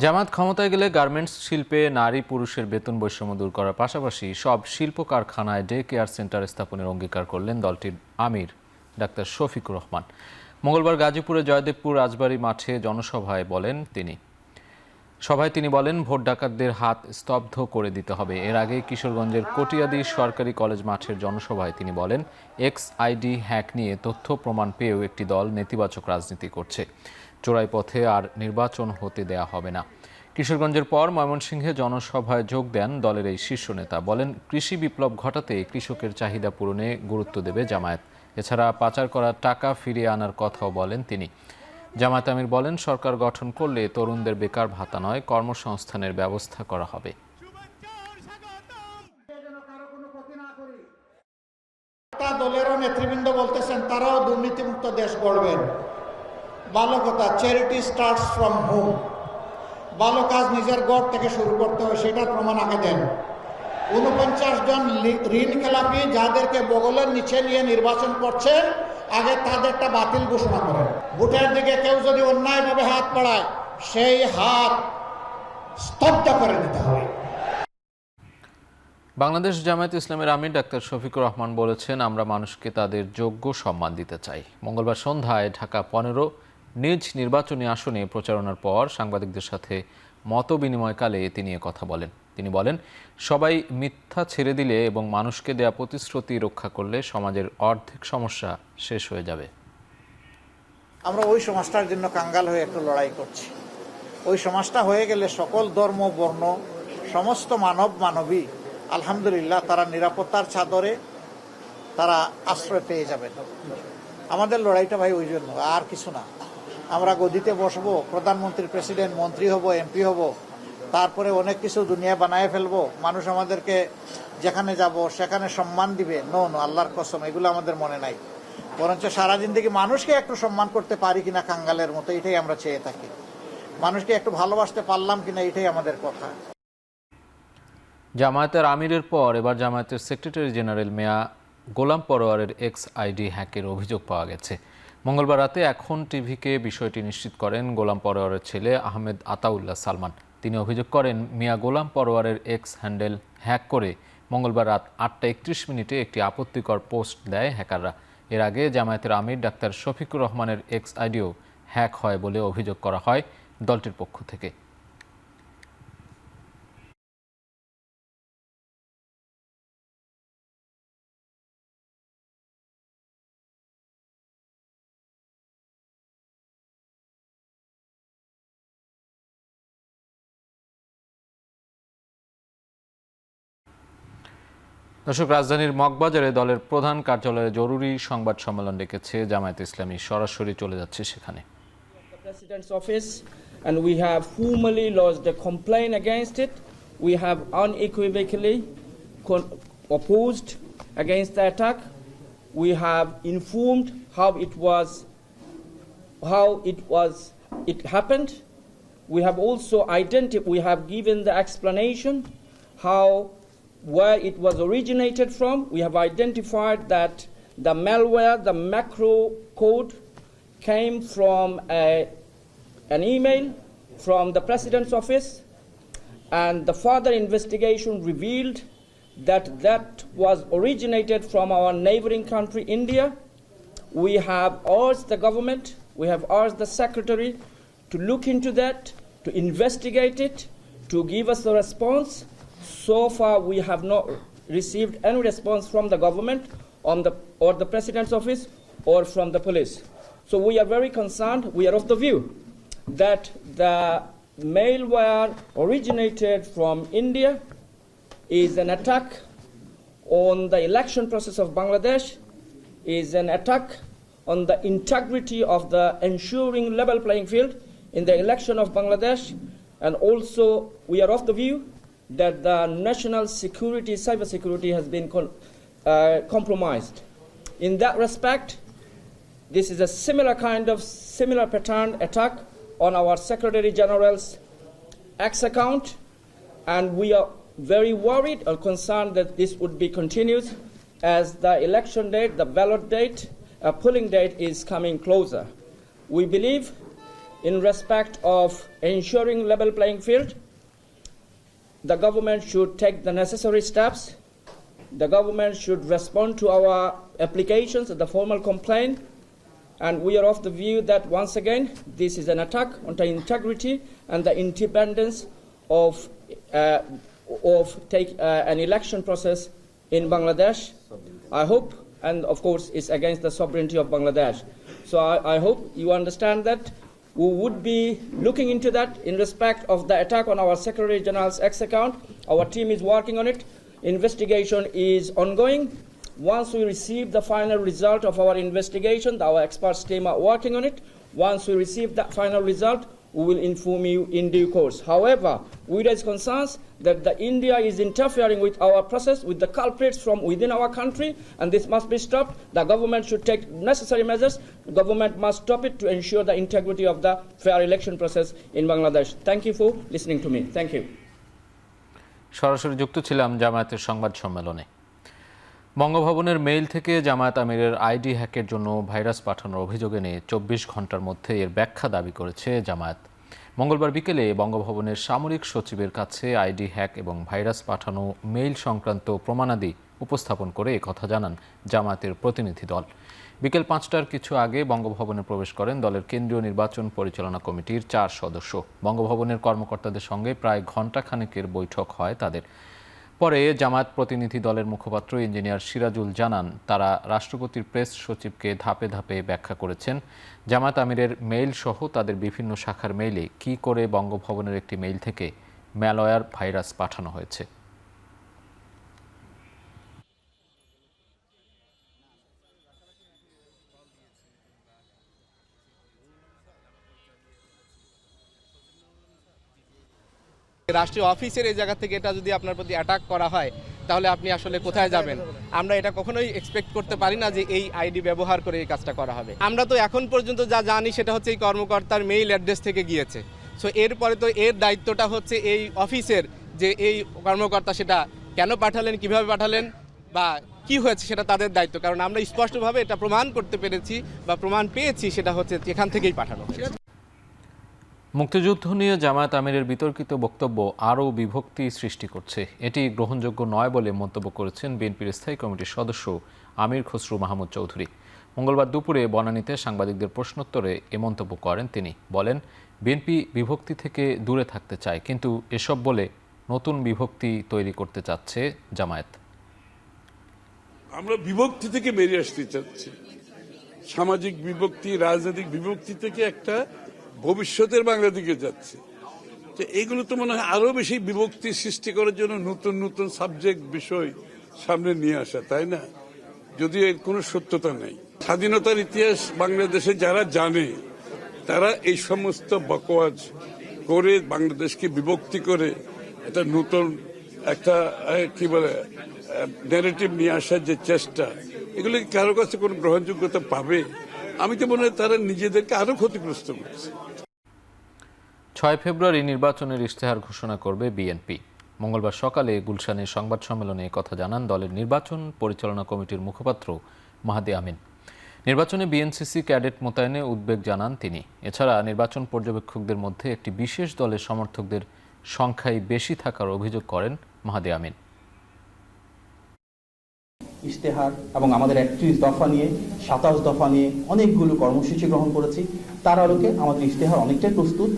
জামায়াত ক্ষমতায় গেলে গার্মেন্টস শিল্পে নারী পুরুষের বেতন বৈষম্য দূর করার পাশাপাশি সব শিল্প কারখানায় ডে কেয়ার সেন্টার স্থাপনের অঙ্গীকার করলেন দলটির আমির ডাক্তার শফিকুর রহমান। মঙ্গলবার গাজীপুরে জয়দেবপুর রাজবাড়ী মাঠে জনসভায় তিনি বলেন ভোট ডাকাতদের হাত স্তব্ধ করে দিতে হবে। এর আগে কিশোরগঞ্জের কটিয়াদি সরকারি কলেজ মাঠের জনসভায় তিনি বলেন এক্সআইডি হ্যাক নিয়ে তথ্য প্রমাণ পেয়েও একটি দল নেতিবাচক রাজনীতি করছে। চোরাই পথে আর নির্বাচন হতে দেয়া হবে না। কিশোরগঞ্জের পর ময়মনসিংহে জনসভায় যোগ দেন দলের এই শীর্ষ নেতা। বলেন কৃষি বিপ্লব ঘটাতে কৃষকের চাহিদা পূরণে গুরুত্ব দেবে জামায়াত। এছাড়া পাচার করা টাকা ফিরিয়ে আনার কথাও বলেন তিনি। জামায়াত আমির বলেন সরকার গঠন করলে তরুণদের বেকার ভাতা নয়, কর্মসংস্থানের ব্যবস্থা করা হবে। দলেরও নেতৃবৃন্দ বলতেছেন তারাও দুর্নীতিমুক্ত দেশ গড়বেন। ভালো কথা, চ্যারিটি স্টার্টস ফ্রম হোম। ভালো কাজ নিজের ঘর থেকে শুরু করতে হয়, সেটার প্রমাণ আগে দেন। 49 জন ঋণ খেলাপি যাদেরকে বগলের নিচে নিয়ে নির্বাচন করছেন, আগে তাদেরটা বাতিল ঘোষণা করেন। ভোটের দিকে কেউ যদি অন্যায়ভাবে হাত বাড়ায়, সেই হাত স্তব্ধ করে দিতে হবে। বাংলাদেশ জামায়াত ইসলামের আমির ডাক্তার শফিকুর রহমান বলেছেন, আমরা মানুষকে তাদের যোগ্য সম্মান দিতে চাই। মঙ্গলবার সন্ধ্যায় ঢাকা 15 নিজ নির্বাচনী আসনে প্রচারণার পর সাংবাদিকদের সাথে মত বিনিময়কালে তিনি কথা বলেন। তিনি বলেন, সবাই মিথ্যা ছেড়ে দিলে এবং মানুষকে দেয়া প্রতিশ্রুতি রক্ষা করলে সমাজের অর্ধেক সমস্যা শেষ হয়ে যাবে। আমরা ওই সমাজটার জন্য কাঙ্গাল হয়ে একটু লড়াই করছি। ওই সমাজটা হয়ে গেলে সকল ধর্ম বর্ণ সমস্ত মানবী আলহামদুলিল্লাহ তারা নিরাপত্তার চাদরে তারা আশ্রয় পেয়ে যাবেন। আমাদের লড়াইটা ভাই ওই জন্য, আর কিছু না। আমরা গদিতে বসবো, প্রধানমন্ত্রী প্রেসিডেন্ট মন্ত্রী হব, এমপি হব, তারপরে অনেক কিছু দুনিয়া বানায় ফেলবো, মানুষ আমাদেরকে যেখানে যাব সেখানে সম্মান দিবে। নো, আল্লাহর কসম, এগুলো আমাদের মনে নাই। বরঞ্চ সারাদিন থেকে মানুষকে একটু সম্মান করতে পারি কিনা কাঙ্গালের মতো, এটাই আমরা চেয়ে থাকি। মানুষকে একটু ভালোবাসতে পারলাম কিনা, এটাই আমাদের কথা। জামায়াতের আমিরের পর এবার জামায়াতের সেক্রেটারি জেনারেল মিয়া গোলাম পরোয়ারের এক্সআইডি হ্যাকের অভিযোগ পাওয়া গেছে। মঙ্গলবার রাতে এখন টিভিকে বিষয়টি নিশ্চিত করেন গোলাম পরোয়ারের ছেলে আহমেদ আতাউল্লাহ সালমান। তিনি অভিযোগ করেন, মিয়া গোলাম পরোয়ারের এক্স হ্যান্ডেল হ্যাক করে মঙ্গলবার রাত 8:31 একটি আপত্তিকর পোস্ট দেয় হ্যাকাররা। এর আগে জামায়াতের আমির ডাক্তার শফিকুর রহমানের এক্সআইডিও হ্যাক হয় বলে অভিযোগ করা হয় দলটির পক্ষ থেকে। দর্শক, রাজধানীর মগবাজারে দলের প্রধান কার্যালয়ে জরুরি সংবাদ সম্মেলন ডেকেছে জামায়াত ইসলামী। সরাসরি চলে যাচ্ছে সেখানে। The President's office, and we have formally lodged a complaint against it. We have unequivocally opposed against the attack. We have informed how it happened. We have also we have given the explanation where it was originated from. We have identified that the malware, the macro code, came from an email from the President's office, and the further investigation revealed that was originated from our neighboring country, India. We have urged the government, we have urged the Secretary to look into that, to investigate it, to give us a response. So far, we have not received any response from the government or the President's office or from the police. So we are very concerned. We are of the view that the malware originated from India is an attack on the election process of Bangladesh, is an attack on the integrity of the ensuring level playing field in the election of Bangladesh, and also we are of the view that the national security, cyber security has been compromised. In that respect, this is a similar pattern attack on our Secretary General's X account, and we are very worried or concerned that this would be continued as the election date, the ballot date, polling date is coming closer. We believe in respect of ensuring level playing field, the government should take the necessary steps. The government should respond to our applications, the formal complaint, and we are of the view that once again this is an attack on the integrity and the independence of an election process in Bangladesh. I hope, and of course it's against the sovereignty of Bangladesh. So I hope you understand that we would be looking into that in respect of the attack on our Secretary General's X account. Our team is working on it. Investigation is ongoing. Once we receive the final result of our investigation, our experts team are working on it. Once we receive that final result, we will inform you in due course. However, we raise concerns that India is interfering with our process, with the culprits from within our country, and this must be stopped. The government should take necessary measures. The government must stop it to ensure the integrity of the fair election process in Bangladesh. Thank you for listening to me. Thank you. সরাসরি যুক্ত ছিলাম জামায়াতের সংবাদ সম্মেলনে। বঙ্গভবনের mail থেকে জামায়াত আমিরের ID হ্যাকের জন্য virus পাঠানোর অভিযোগ এনে 24 ঘন্টার মধ্যে এর ব্যাখ্যা দাবি করেছে জামায়াত। মঙ্গলবার বিকেলে বঙ্গভবনের সামরিক সচিবের কাছে আইডি হ্যাক এবং ভাইরাস পাঠানো মেইল সংক্রান্ত প্রমাণাদি উপস্থাপন করে একথা জানান জামায়াতের প্রতিনিধি দল। বিকেল 5টার কিছু আগে বঙ্গভবনে প্রবেশ করেন দলের কেন্দ্রীয় নির্বাচন পরিচালনা কমিটির 4 সদস্য। বঙ্গভবনের কর্মকর্তাদের সঙ্গে প্রায় ঘণ্টাখানেকের বৈঠক হয় তাদের। পরে জামায়াত প্রতিনিধি দলের মুখপাত্র ইঞ্জিনিয়ার সিরাজুল জানান, তারা রাষ্ট্রপতির প্রেস সচিবকে ধাপে ধাপে ব্যাখ্যা করেছেন জামায়াত আমিরের মেইল সহ তাদের বিভিন্ন শাখার মেইলে কী করে বঙ্গভবনের একটি মেইল থেকে ম্যালওয়্যার ভাইরাস পাঠানো হয়েছে। রাষ্ট্রীয় অফিসের এই জায়গা থেকে এটা যদি আপনার প্রতি অ্যাটাক করা হয় তাহলে আপনি আসলে কোথায় যাবেন? আমরা এটা কখনোই এক্সপেক্ট করতে পারি না যে এই আইডি ব্যবহার করে এই কাজটা করা হবে। আমরা তো এখন পর্যন্ত যা জানি সেটা হচ্ছে এই কর্মকর্তার মেইল অ্যাড্রেস থেকে গিয়েছে। সো এরপরে তো এর দায়িত্বটা হচ্ছে এই অফিসের, যে এই কর্মকর্তা সেটা কেন পাঠালেন, কিভাবে পাঠালেন বা কি হয়েছে সেটা তাদের দায়িত্ব। কারণ আমরা স্পষ্টভাবে এটা প্রমাণ করতে পেরেছি বা প্রমাণ পেয়েছি সেটা হচ্ছে এখান থেকেই পাঠানো হয়েছে। মুক্তিযুদ্ধ নিয়ে জামায়াত আমিরের বিতর্কিত বক্তব্য আরও বিভক্তি সৃষ্টি করছে, এটি গ্রহণযোগ্য নয় বলে মন্তব্য করেছেন বিএনপির স্থায়ী কমিটির সদস্য আমির খসরু মাহমুদ চৌধুরী। মঙ্গলবার দুপুরে বনানীতে সাংবাদিকদের প্রশ্নোত্তরে এ মন্তব্য করেন তিনি। বলেন, বিএনপি বিভক্তি থেকে দূরে থাকতে চায়, কিন্তু এসব বলে নতুন বিভক্তি তৈরি করতে চাচ্ছে জামায়াত। আমরা বিভক্তি থেকে বেরিয়ে আসতে চাচ্ছি, সামাজিক বিভক্তি, রাজনৈতিক বিভক্তি থেকে একটা ভবিষ্যতের বাংলা দিকে যাচ্ছে। যে এগুলো তো মনে হয় আরো বেশি বিভক্তি সৃষ্টি করার জন্য নতুন নতুন সাবজেক্ট বিষয় সামনে নিয়ে আসা, তাই না? যদিও এর কোনো সত্যতা নেই। স্বাধীনতার ইতিহাস বাংলাদেশে যারা জানে তারা এই সমস্ত বকওয়াজ করে বাংলাদেশকে বিভক্তি করে একটা নতুন একটা কি বলে ন্যারেটিভ নিয়ে আসার যে চেষ্টা, এগুলো কারো কাছে কোনো গ্রহণযোগ্যতা পাবে? আমি তো মনে হয় তারা নিজেদেরকে আরো ক্ষতিগ্রস্ত করছে। 6 ফেব্রুয়ারি নির্বাচনের ইশতেহার ঘোষণা করবে বিএনপি। মঙ্গলবার সকালে গুলশানে সংবাদ সম্মেলনে কথা জানান দলের নির্বাচন পরিচালনা কমিটির মুখপাত্র মাহাদি আমিন। নির্বাচনে বিএনসিসি ক্যাডেট মোতায়েনে উদ্বেগ জানান তিনি। এছাড়া নির্বাচন পর্যবেক্ষকদের মধ্যে একটি বিশেষ দলের সমর্থকদের সংখ্যাই বেশি থাকার অভিযোগ করেন মাহাদি আমিন। ইশতেহার এবং আমাদের 31 দফা নিয়ে 27 দফা নিয়ে অনেকগুলো কর্মসূচি গ্রহণ করেছি। তার আলোকে আমাদের ইশতেহার অনেকটাই প্রস্তুত।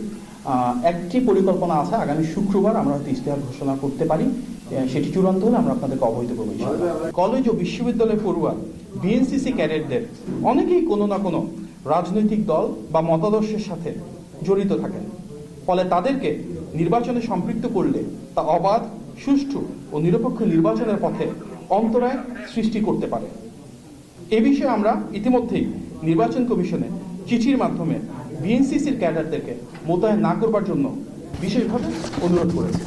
একটি পরিকল্পনা আছে, আগামী শুক্রবার আমরা হয়তো ইশতেহার ঘোষণা করতে পারি। সেটি চূড়ান্ত হলে আমরা আপনাদেরকে অবহিত করবো। কলেজ ও বিশ্ববিদ্যালয় পড়ুয়া বিএনসিসি ক্যাডেটদের অনেকেই কোনো না কোনো রাজনৈতিক দল বা মতাদর্শের সাথে জড়িত থাকেন। ফলে তাদেরকে নির্বাচনে সম্পৃক্ত করলে তা অবাধ, সুষ্ঠু ও নিরপেক্ষ নির্বাচনের পথে অন্তরায় সৃষ্টি করতে পারে। এ বিষয়ে আমরা ইতিমধ্যেই নির্বাচন কমিশনে চিঠির মাধ্যমে বিএনসিসির ক্যাডারদেরকে মোতায়েন না করবার জন্য বিশেষভাবে অনুরোধ করেছি।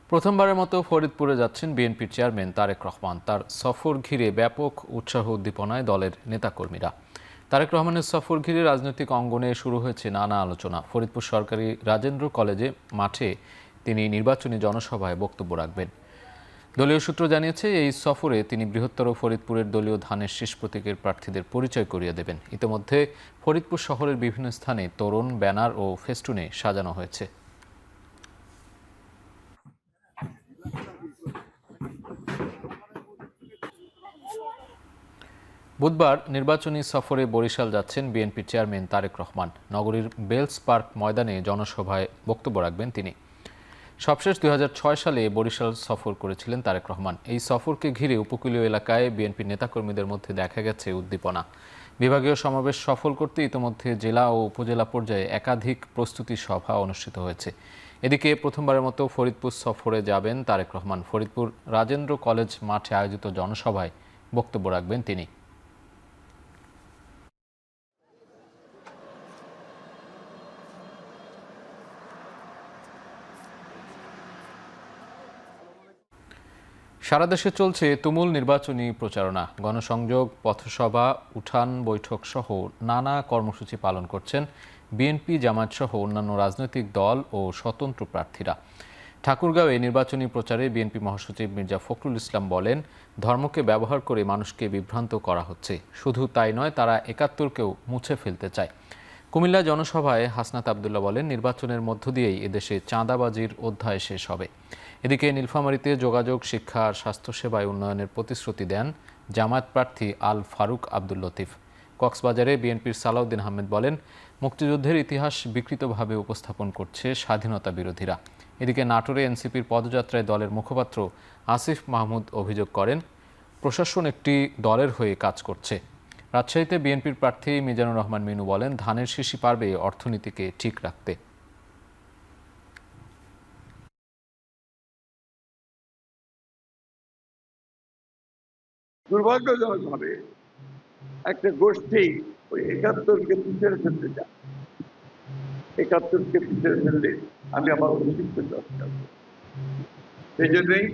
প্রথমবারের মতো ফরিদপুরে যাচ্ছেন বিএনপির চেয়ারম্যান তারেক রহমান। তার সফর ঘিরে ব্যাপক উৎসাহ উদ্দীপনায় দলের নেতাকর্মীরা। তারেক রহমানের সফর ঘিরে রাজনৈতিক অঙ্গনে শুরু হয়েছে নানা আলোচনা। ফরিদপুর সরকারি রাজেন্দ্র কলেজে মাঠে তিনি নির্বাচনী জনসভায় বক্তব্য রাখবেন। দলীয় সূত্র জানিয়েছে, এই সফরে তিনি বৃহত্তর ফরিদপুরের দলীয় ধানের শীষ প্রতীকের প্রার্থীদের পরিচয় করিয়ে দেবেন। ইতিমধ্যে ফরিদপুর শহরের বিভিন্ন স্থানে তোরণ, ব্যানার ও ফেস্টুনে সাজানো হয়েছে। বুধবার নির্বাচনী সফরে বরিশাল যাচ্ছেন বিএনপির চেয়ারম্যান তারেক রহমান। নগরীর বেলস পার্ক ময়দানে জনসভায় বক্তব্য রাখবেন তিনি। সবশেষ 2006 সালে বরিশাল সফর করেছিলেন তারেক রহমান। এই সফরকে ঘিরে উপকূলীয় এলাকায় বিএনপির নেতাকর্মীদের মধ্যে দেখা গেছে উদ্দীপনা। বিভাগীয় সমাবেশ সফল করতে ইতিমধ্যে জেলা ও উপজেলা পর্যায়ে একাধিক প্রস্তুতি সভা অনুষ্ঠিত হয়েছে। এদিকে প্রথমবারের মতো ফরিদপুর সফরে যাবেন তারেক রহমান। ফরিদপুর রাজেন্দ্র কলেজ মাঠে আয়োজিত জনসভায় বক্তব্য রাখবেন তিনি। সারা দেশে চলছে তুমুল নির্বাচনী প্রচারণা। গণসংযোগ, পথসভা, উঠান বৈঠক সহ নানা কর্মসূচি পালন করছেন বিএনপি, জামায়াত সহ অন্যান্য রাজনৈতিক দল ও স্বতন্ত্র প্রার্থীরা। ঠাকুরগাঁওয়ে নির্বাচনী প্রচারে বিএনপি মহাসচিব মির্জা ফখরুল ইসলাম বলেন, ধর্মকে ব্যবহার করে মানুষকে বিভ্রান্ত করা হচ্ছে। শুধু তাই নয়, তারা ৭১কেও মুছে ফেলতে চায়। কুমিল্লা জনসভায় হাসনাত আবদুল্লাহ বলেন, নির্বাচনের মধ্য দিয়েই এদেশে চাঁদাবাজির অধ্যায় শেষ হবে। এদিকে নীলফামারীতে যোগাযোগ, শিক্ষা আর স্বাস্থ্যসেবায় উন্নয়নের প্রতিশ্রুতি দেন জামায়াত প্রার্থী আল ফারুক আব্দুল লতিফ। কক্সবাজারে বিএনপির সালাউদ্দিন আহমেদ বলেন, মুক্তিযুদ্ধের ইতিহাস বিকৃতভাবে উপস্থাপন করছে স্বাধীনতা বিরোধীরা। এদিকে নাটোরে এনসিপির পদযাত্রায় দলের মুখপাত্র আসিফ মাহমুদ অভিযোগ করেন, প্রশাসন একটি দলের হয়ে কাজ করছে। রাজশাহীতে বিএনপির প্রার্থী মিজানুর রহমান মিনু বলেন, ধানের শীষই পারবে অর্থনীতিকে ঠিক রাখতে। দুর্ভাগ্যজনকভাবে একটা গোষ্ঠী ওই ৭১কে পিছিয়ে ফেলতে চায়। ৭১কে পিছিয়ে ফেললে আমি আমার অস্তিত্ব চর্চা করব। সেই জন্যই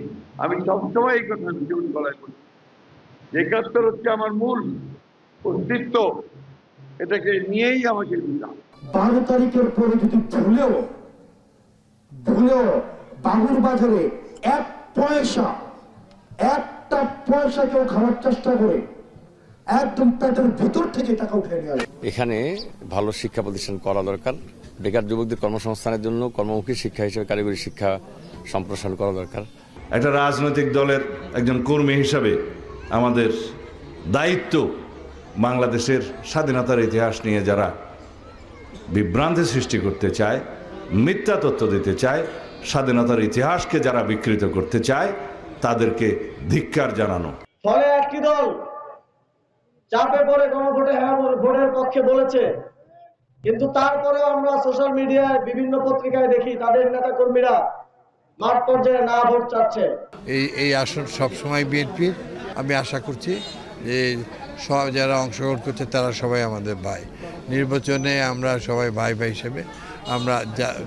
আমি সবসময় এই কথা জীবন গলায় করি, ৭১ হচ্ছে আমার মূল অস্তিত্ব, এটাকে নিয়েই আমাকে দিলাম। ১২ তারিখের পরে যদি ভুলেও বাবুর বাজারে একটা পয়সা কেউ খাওয়ার চেষ্টা করে, একদম পেটের ভিতর থেকে টাকা উঠে নেওয়া। এখানে ভালো শিক্ষা প্রতিষ্ঠান করা দরকার। বেকার যুবকদের কর্মসংস্থানের জন্য কর্মমুখী শিক্ষা হিসেবে কারিগরি শিক্ষা সম্প্রসারণ করা দরকার। একটা রাজনৈতিক দলের একজন কর্মী হিসাবে আমাদের দায়িত্ব বাংলাদেশের স্বাধীনতার ইতিহাস নিয়ে যারা বিভ্রান্তি সৃষ্টি করতে চায়, মিথ্যা তথ্য দিতে চায়, স্বাধীনতার ইতিহাসকে যারা বিকৃত করতে চায়, তাদেরকে ধিক্কার জানানো। ফলে একটি দল চাপে পড়ে গণভোটে হ্যাঁ ভোটের পক্ষে বলেছে, কিন্তু তারপরেও আমরা সোশ্যাল মিডিয়ায় বিভিন্ন পত্রিকায় দেখি তাদের নেতা কর্মীরা মাঠ পর্যায়ে না ভোট চাচ্ছে। এই আসন সবসময় বিএনপির। আমি আশা করছি যে সব যারা অংশগ্রহণ করছে তারা সবাই আমাদের ভাই। নির্বাচনে আমরা সবাই ভাই হিসেবে আমরা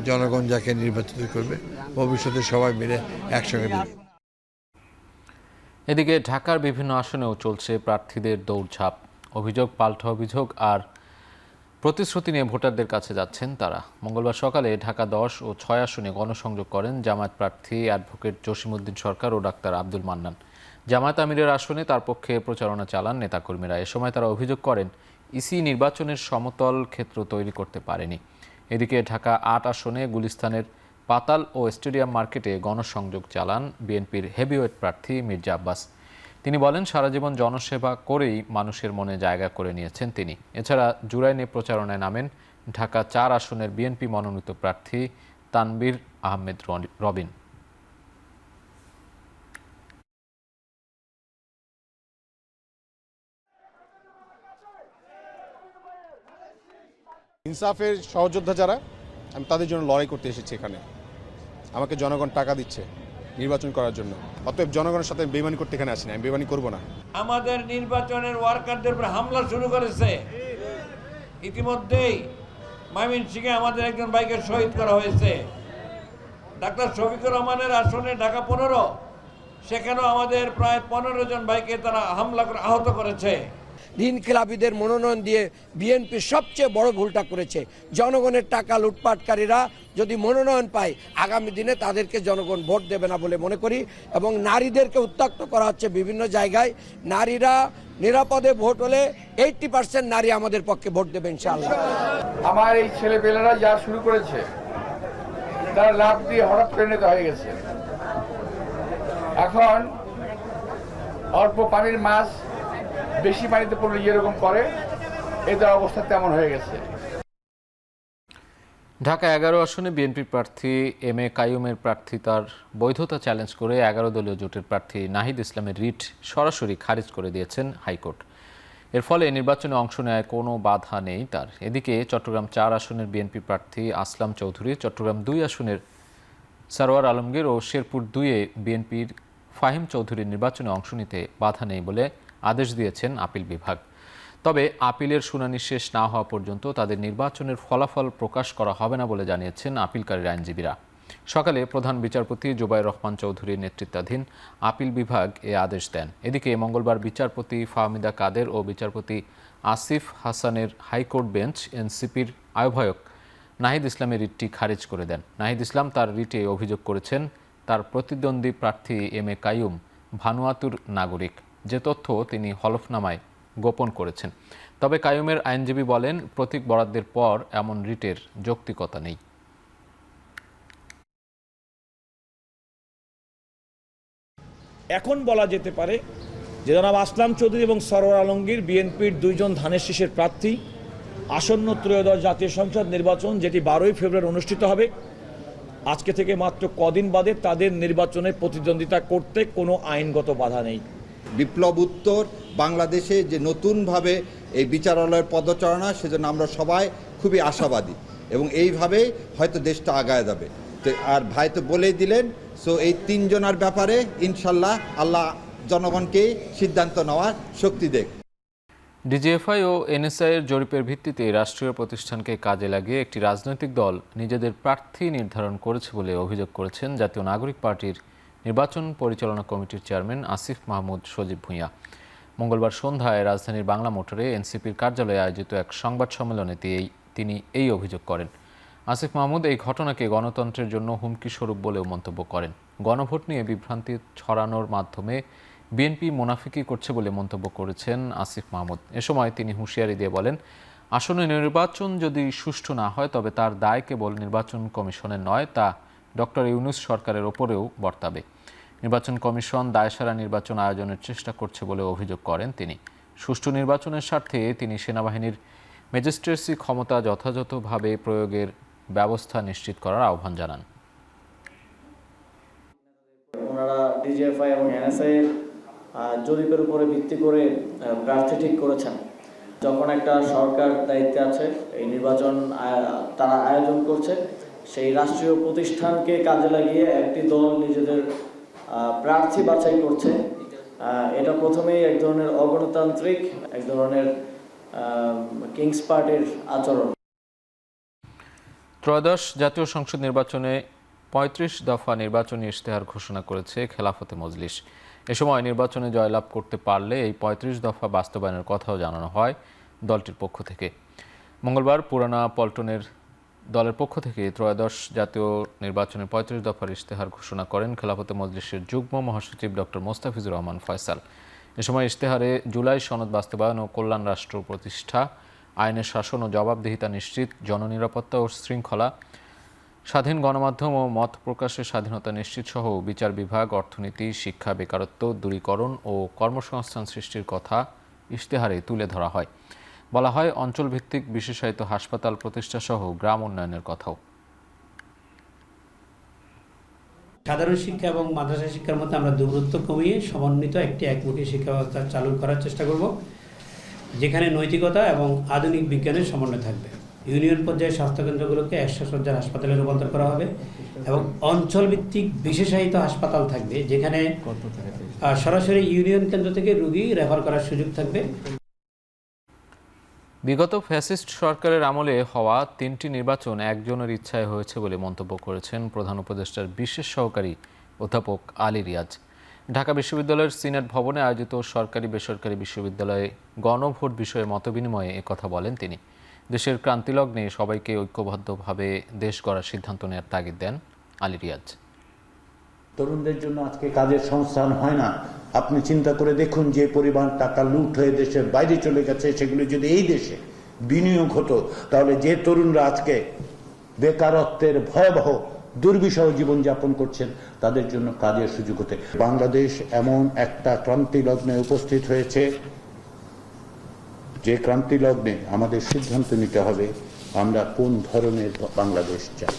জনগণ যাকে নির্বাচিত করবে ভবিষ্যতে সবাই মিলে একসঙ্গে। এদিকে ঢাকার বিভিন্ন আসনেও চলছে প্রার্থীদের দৌড়ঝাঁপ। অভিযোগ পাল্টা অভিযোগ আর প্রতিশ্রুতি নিয়ে ভোটারদের কাছে যাচ্ছেন তারা। মঙ্গলবার সকালে ঢাকা 10 ও 6 আসনে গণসংযোগ করেন জামায়াত প্রার্থী অ্যাডভোকেট জসিমউদ্দিন সরকার ও ডাক্তার আব্দুল মান্নান। জামায়াত আমিরের আসনে তার পক্ষে প্রচারণা চালান নেতাকর্মীরা। এ সময় তারা অভিযোগ করেন, ইসি নির্বাচনের সমতল ক্ষেত্র তৈরি করতে পারেনি। এদিকে ঢাকা 8 আসনে গুলিস্তানের পাতাল ও স্টেডিয়াম মার্কেটে গণসংযোগ চালান বিএনপির হেভিওয়েট প্রার্থী মির্জা আব্বাস। তিনি বলেন, সারা জীবন জনসেবা করেই মানুষের মনে জায়গা করে নিয়েছেন তিনি। এছাড়া জুরাইনে প্রচারণায় নামেন ঢাকা 4 আসনের বিএনপি মনোনীত প্রার্থী তানবীর আহমেদ রবিন। ইনসাফের সহযোদ্ধা যারা, আমি তাদের জন্য লড়াই করতে এসেছি এখানে। আমাকে জনগণ টাকা দিচ্ছে নির্বাচন করার জন্য, অতএব জনগণের সাথে বেইমানি করতে এখানে আসি না, আমি বেইমানি করব না। আমাদের নির্বাচনের ওয়ার্কারদের উপর হামলা শুরু করেছে। ইতিমধ্যেই ময়মনসিংহে আমাদের একজন ভাইকে শহীদ করা হয়েছে। ডাক্তার শফিকুর রহমানের আসনে ঢাকা 15, সেখানেও আমাদের প্রায় 15 জন ভাইকে তারা হামলা করে আহত করেছে। ইনকিলাবীদের মনোনয়ন দিয়ে বিএনপি সবচেয়ে বড় ভুলটা করেছে। জনগণের টাকা লুটপাটকারীরা যদি মনোনয়ন পায় আগামী দিনে তাদেরকে জনগণ ভোট দেবে না বলে মনে করি। এবং নারীদেরকে উত্ত্যক্ত করা হচ্ছে বিভিন্ন জায়গায়। নারীরা নিরাপদে ভোট হলে 80% নারী আমাদের পক্ষে ভোট দেবে ইনশাআল্লাহ। আমার এই ছেলেপেলেরা যা শুরু করেছে তারা লাভ দিয়ে হঠাৎ পরিণত হয়ে গেছে। এখন অল্প পানির মাছ বেশি পানিতে পড়লে যেরকম করে এদের অবস্থা তেমন হয়ে গেছে। ঢাকা 11 আসনে বিএনপির প্রার্থী এম এ কাইয়ুমের প্রার্থিতার বৈধতা চ্যালেঞ্জ করে 11 দলীয় জোটের প্রার্থী নাহিদ ইসলামের রিট সরাসরি খারিজ করে দিয়েছেন হাইকোর্ট। এর ফলে নির্বাচনে অংশ নেওয়ায় কোনো বাধা নেই তার। এদিকে চট্টগ্রাম 4 আসনের বিএনপি প্রার্থী আসলাম চৌধুরী, চট্টগ্রাম 2 আসনের সারোয়ার আলমগীর ও শেরপুর 2-এ বিএনপির ফাহিম চৌধুরীর নির্বাচনে অংশ নিতে বাধা নেই বলে আদেশ দিয়েছেন আপিল বিভাগ। তবে আপিলের শুনানি শেষ না হওয়া পর্যন্ত তাদের নির্বাচনের ফলাফল প্রকাশ করা হবে না বলে জানিয়েছেন আপিলকারীর আইনজীবীরা। সকালে প্রধান বিচারপতি জুবাইর রহমান চৌধুরীর নেতৃত্বাধীন আপিল বিভাগ এ আদেশ দেন। এদিকে মঙ্গলবার বিচারপতি ফাহমিদা কাদের ও বিচারপতি আসিফ হাসানের হাইকোর্ট বেঞ্চ এনসিপির আহ্বায়ক নাহিদ ইসলামের রিটটি খারিজ করে দেন। নাহিদ ইসলাম তার রিটে অভিযোগ করেছেন তার প্রতিদ্বন্দ্বী প্রার্থী এম এ কাইয়ুম ভানুয়াতুর নাগরিক, যে তথ্য তিনি হলফনামায় গোপন করেছেন। তবে কাইয়ুমের আইনজীবী বলেন প্রতীক বরাদ্দের পর এমন রিটের যৌক্তিকতা নেই। এখন বলা যেতে পারে যে জনাব আসলাম চৌধুরী এবং সরোয়ার আলমগীর বিএনপির 2 জন ধানের শীষের প্রার্থী আসন্ন ত্রয়োদশ জাতীয় সংসদ নির্বাচন যেটি 12 ফেব্রুয়ারি অনুষ্ঠিত হবে, আজকে থেকে মাত্র কদিন বাদে তাদের নির্বাচনে প্রতিদ্বন্দ্বিতা করতে কোনো আইনগত বাধা নেই। বিপ্লব উত্তর বাংলাদেশে যে নতুনভাবে এই বিচারালয়ের পদচারণা, সেজন্য আমরা সবাই খুবই আশাবাদী এবং এইভাবে হয়তো দেশটা আগায় যাবে। তো আর ভাই তো বলেই দিলেন, সো এই 3 জনের ব্যাপারে ইনশাল্লাহ আল্লাহ জনগণকে সিদ্ধান্ত নেওয়ার শক্তি দেখ। ডিজিএফআই ও এনএসআই এর জরিপের ভিত্তিতে রাষ্ট্রীয় প্রতিষ্ঠানকে কাজে লাগিয়ে একটি রাজনৈতিক দল নিজেদের প্রার্থী নির্ধারণ করেছে বলে অভিযোগ করেছেন জাতীয় নাগরিক পার্টির নির্বাচন পরিচালনা কমিটির চেয়ারম্যান আসিফ মাহমুদ সজীব ভূঁইয়া। মঙ্গলবার সন্ধ্যায় রাজধানীর বাংলা মোটরে এনসিপির কার্যালয়ে আয়োজিত এক সংবাদ সম্মেলনে তিনি এই অভিযোগ করেন। আসিফ মাহমুদ এই ঘটনাকে গণতন্ত্রের জন্য হুমকি স্বরূপ বলেও মন্তব্য করেন। গণভোট নিয়ে বিভ্রান্তি ছড়ানোর মাধ্যমে বিএনপি মুনাফিকি করছে বলে মন্তব্য করেছেন আসিফ মাহমুদ। এ সময় তিনি হুঁশিয়ারি দিয়ে বলেন, আসন্ন নির্বাচন যদি সুষ্ঠু না হয় তবে তার দায় কেবল নির্বাচন কমিশনের নয়, তা ডক্টর ইউনূস সরকারের ওপরেও বর্তাবে। নির্বাচন কমিশন দায়সারা নির্বাচন আয়োজনের চেষ্টা করছে বলে অভিযোগ করেন তিনি। সুষ্ঠু নির্বাচনের স্বার্থে তিনি সেনাবাহিনীর ম্যাজিস্ট্রেসি ক্ষমতা যথাযথভাবে প্রয়োগের ব্যবস্থা নিশ্চিত করার আহ্বান জানান। ওনারা ডিজিএফআই এবং এনএসআই এর জরিপের উপরে ভিত্তি করে প্রার্থী ঠিক করেছেন। যখন একটা সরকার দায়িত্বে আছে, এই নির্বাচন তারা আয়োজন করছে, সেই রাষ্ট্রীয় প্রতিষ্ঠানকে কাজে লাগিয়ে একটি দল নিজেদের প্রার্থী বাছাই করছে। এটা প্রথমেই এক ধরনের অগণতান্ত্রিক, এক ধরনের কিংস পার্টির আচরণ। ত্রয়োদশ জাতীয় সংসদ নির্বাচনে 35 দফা নির্বাচনী ইশতেহার ঘোষণা করেছে খেলাফতে মজলিস। এ সময় নির্বাচনে জয়লাভ করতে পারলে এই 35 দফা বাস্তবায়নের কথাও জানানো হয় দলটির পক্ষ থেকে। মঙ্গলবার পুরানা পল্টনের দলের পক্ষ থেকে ত্রয়োদশ জাতীয় নির্বাচনের 35 দফার ইশতেহার ঘোষণা করেন খেলাফতে মজলিসের যুগ্ম মহাসচিব ডক্টর মোস্তাফিজুর রহমান ফয়সাল। এ সময় ইশতেহারে জুলাই সনদ বাস্তবায়ন ও কল্যাণ রাষ্ট্র প্রতিষ্ঠা, আইনের শাসন ও জবাবদিহিতা নিশ্চিত, জননিরাপত্তা ও শৃঙ্খলা, স্বাধীন গণমাধ্যম ও মত প্রকাশের স্বাধীনতা নিশ্চিত সহ বিচার বিভাগ, অর্থনীতি, শিক্ষা, বেকারত্ব দূরীকরণ ও কর্মসংস্থান সৃষ্টির কথা ইশতেহারে তুলে ধরা হয়। বলা হয় অঞ্চলভিত্তিক বিশেষায়িত হাসপাতাল প্রতিষ্ঠা সহ গ্রাম উন্নয়নের কথাও। সাধারণ শিক্ষা এবং মাদ্রাসা শিক্ষার মধ্যে আমরা দূরত্ব কমিয়ে সমন্বিত একটি একমুখী শিক্ষা ব্যবস্থা চালু করার চেষ্টা করব, যেখানে নৈতিকতা এবং আধুনিক বিজ্ঞানের সমন্বয় থাকবে। ইউনিয়ন পর্যায়ে স্বাস্থ্যকেন্দ্রগুলোকে 100 শয্যার হাসপাতালে রূপান্তর করা হবে এবং অঞ্চলভিত্তিক বিশেষায়িত হাসপাতাল থাকবে, যেখানে সরাসরি ইউনিয়ন কেন্দ্র থেকে রোগী রেফার করার সুযোগ থাকবে। বিগত ফ্যাসিস্ট সরকারের আমলে হওয়া 3টি নির্বাচন একজনের ইচ্ছায় হয়েছে বলে মন্তব্য করেছেন প্রধান উপদেষ্টার বিশেষ সহকারী অধ্যাপক আলী রিয়াজ। ঢাকা বিশ্ববিদ্যালয়ের সিনেট ভবনে আয়োজিত সরকারি বেসরকারি বিশ্ববিদ্যালয়ে গণভোট বিষয়ে মতবিনিময়ে একথা বলেন তিনি। দেশের ক্রান্তিলগ্নে সবাইকে ঐক্যবদ্ধভাবে দেশ গড়ার সিদ্ধান্ত নেওয়ার তাগিদ দেন আলী রিয়াজ। তরুণদের জন্য আজকে কাজের সংস্থান হয় না। আপনি চিন্তা করে দেখুন, যে পরিমাণ টাকা লুট হয়ে দেশের বাইরে চলে গেছে, সেগুলো যদি এই দেশে বিনিয়োগ হতো, তাহলে যে তরুণরা আজকে বেকারত্বের ভয়াবহ দুর্বিষহ জীবনযাপন করছেন, তাদের জন্য কাজের সুযোগ হতে। বাংলাদেশ এমন একটা ক্রান্তি লগ্নে উপস্থিত হয়েছে, যে ক্রান্তি লগ্নে আমাদের সিদ্ধান্ত নিতে হবে আমরা কোন ধরনের বাংলাদেশ চাই।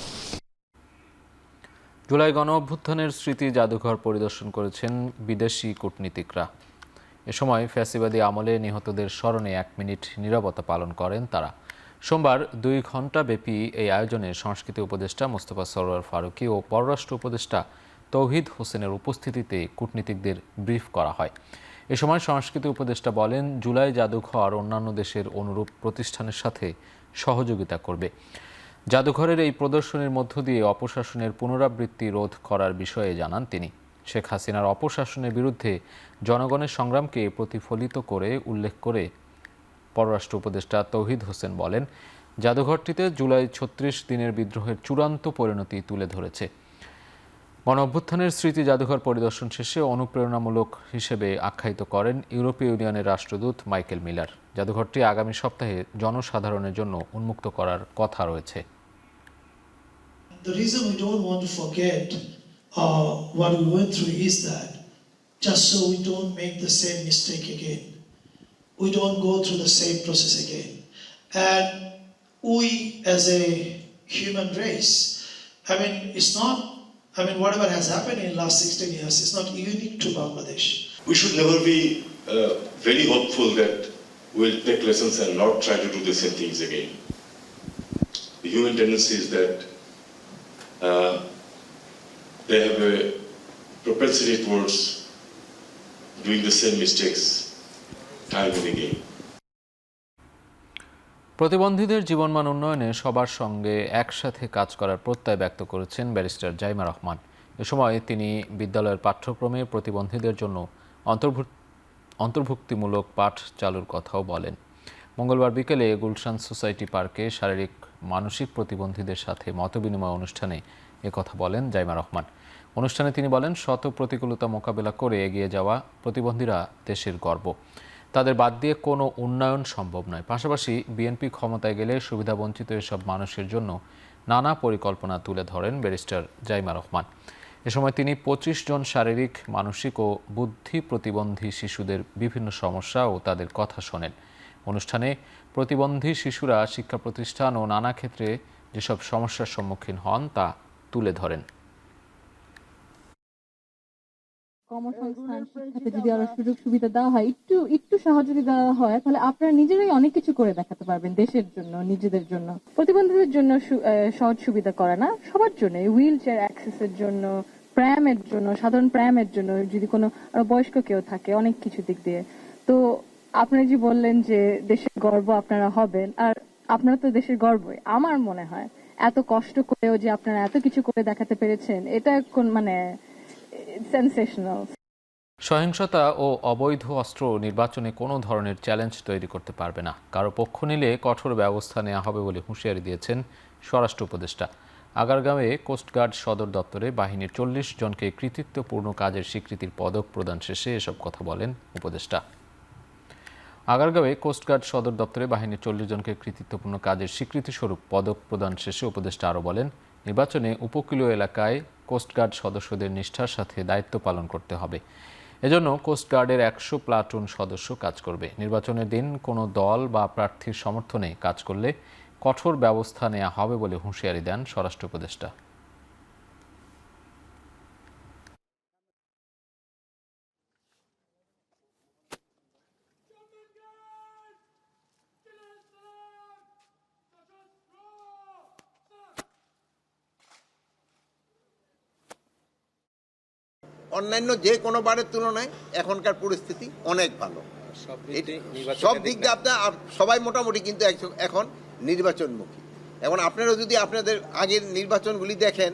জুলাই গণ অভ্যুত্থানের স্মৃতি জাদুঘর পরিদর্শন করেছেন বিদেশি কূটনীতিকরা। এ সময় ফ্যাসিবাদী আমলে নিহতদের স্মরণে 1 মিনিট নীরবতা পালন করেন তারা। সোমবার 2 ঘণ্টা ব্যাপী এই আয়োজনে সংস্কৃতি উপদেষ্টা মোস্তফা সরোয়ার ফারুকী ও পররাষ্ট্র উপদেষ্টা তৌহিদ হোসেনের উপস্থিতিতে কূটনীতিকদের ব্রিফ করা হয়। এ সময় সংস্কৃতি উপদেষ্টা বলেন, জুলাই জাদুঘর অন্যান্য দেশের অনুরূপ প্রতিষ্ঠানের সাথে সহযোগিতা করবে। জাদুঘরের এই প্রদর্শনীর মধ্য দিয়ে অপশাসনের পুনরাবৃত্তি রোধ করার বিষয়ে জানান তিনি। শেখ হাসিনার অপশাসনের বিরুদ্ধে জনগণের সংগ্রামকে প্রতিফলিত করে উল্লেখ করে পররাষ্ট্র উপদেষ্টা তৌহিদ হোসেন বলেন, জাদুঘরটিতে জুলাই 36 দিনের বিদ্রোহের চূড়ান্ত পরিণতি তুলে ধরেছে। গণ অভ্যুত্থানের স্মৃতি জাদুঘর পরিদর্শন শেষে অনুপ্রেরণামূলক হিসেবে আখ্যায়িত করেন ইউরোপীয় ইউনিয়নের রাষ্ট্রদূত মাইকেল মিলার। জাদুঘরটি আগামী সপ্তাহে জনসাধারণের জন্য উন্মুক্ত করার কথা রয়েছে। The reason we don't want to forget what we went through is that just so we don't make the same mistake again. We don't go through the same process again. And we as a human race, whatever has happened in the last 16 years is not unique to Bangladesh. We should never be very hopeful that we'll take lessons and not try to do the same things again. The human tendency is that they have a propensity towards doing the same mistakes time and again. প্রতিবন্ধীদের জীবনমান উন্নয়নে সবার সঙ্গে একসাথে কাজ করার প্রত্যয় ব্যক্ত করেছেন ব্যারিস্টার জাইমা রহমান। এ সময় তিনি বিদ্যালয়ের পাঠ্যক্রমে প্রতিবন্ধীদের জন্য অন্তর্ভুক্তিমূলক পাঠ চালুর কথাও বলেন। মঙ্গলবার বিকেলে গুলশান সোসাইটি পার্কে শারীরিক মানসিক প্রতিবন্ধীদের সাথে মতবিনিময় অনুষ্ঠানে একথা বলেন জাইমা রহমান। অনুষ্ঠানে তিনি বলেন, শত প্রতিকূলতা মোকাবেলা করে এগিয়ে যাওয়া প্রতিবন্ধীরা দেশের গর্ব। তাদের বাদ দিয়ে কোনো উন্নয়ন সম্ভব নয়। পাশাপাশি বিএনপি ক্ষমতায় গেলে সুবিধাবঞ্চিত এসব মানুষের জন্য নানা পরিকল্পনা তুলে ধরেন ব্যারিস্টার জাইমা রহমান। এ সময় তিনি 25 জন শারীরিক, মানসিক ও বুদ্ধি প্রতিবন্ধী শিশুদের বিভিন্ন সমস্যা ও তাদের কথা শোনেন। অনুষ্ঠানে প্রতিবন্ধী শিশুরা শিক্ষা প্রতিষ্ঠান ও নানা ক্ষেত্রে যেসব সমস্যার সম্মুখীন হন তা তুলে ধরেন। কর্মসংস্থান, শিক্ষাতে যদি আরো সুযোগ সুবিধা দেওয়া হয়, একটু সাহায্য দেওয়া হয়, তাহলে আপনারা নিজেরাই অনেক কিছু করে দেখাতে পারবেন দেশের জন্য, নিজেদের জন্য। প্রতিবন্ধীদের জন্য সহজ সুবিধা করে না, সবার জন্য, হুইল চেয়ার অ্যাক্সেসের জন্য, প্র্যামের জন্য, সাধারণ প্র্যামের জন্য, যদি কোনো আরো বয়স্ক কেউ থাকে, অনেক কিছু দিক দিয়ে। তো আপনারা যে বললেন যে দেশের গর্ব আপনারা হবেন, আর আপনারা তো দেশের গর্বই। আমার মনে হয় এত কষ্ট করেও যে আপনারা এত কিছু করে দেখাতে পেরেছেন, এটা কোন সেনসেশনাল। সহিংসতা ও অবৈধ অস্ত্র নির্বাচনে কোনো ধরনের চ্যালেঞ্জ তৈরি করতে পারবে না। কারো পক্ষ নিলে কঠোর ব্যবস্থা নেওয়া হবে বলে হুঁশিয়ারি দিয়েছেন স্বরাষ্ট্র উপদেষ্টা। আগারগাঁওয়ে কোস্টগার্ড সদর দপ্তরে বাহিনীর 40 জনকে কৃতিত্বপূর্ণ কাজের স্বীকৃতির পদক প্রদান শেষে এসব কথা বলেন উপদেষ্টা। আগারগাঁওয়ে কোস্টগার্ড সদর দপ্তরে বাহিনীর 40 জনকে কৃতিত্বপূর্ণ কাজের স্বীকৃতিস্বরূপ পদক প্রদান শেষে উপদেষ্টা আরও বলেন, নির্বাচনে উপকূলীয় এলাকায় কোস্টগার্ড সদস্যদের নিষ্ঠার সাথে দায়িত্ব পালন করতে হবে। এজন্য কোস্টগার্ডের 100 প্লাটুন সদস্য কাজ করবে। নির্বাচনের দিন কোনো দল বা প্রার্থীর সমর্থনে কাজ করলে কঠোর ব্যবস্থা নেওয়া হবে বলে হুঁশিয়ারি দেন স্বরাষ্ট্র উপদেষ্টা। অন্যান্য যে কোনো বারের তুলনায় এখনকার পরিস্থিতি অনেক ভালো। সব দিক দিয়ে আপনার সবাই মোটামুটি কিন্তু এখন নির্বাচনমুখী। এখন আপনারা যদি আপনাদের আগের নির্বাচনগুলি দেখেন,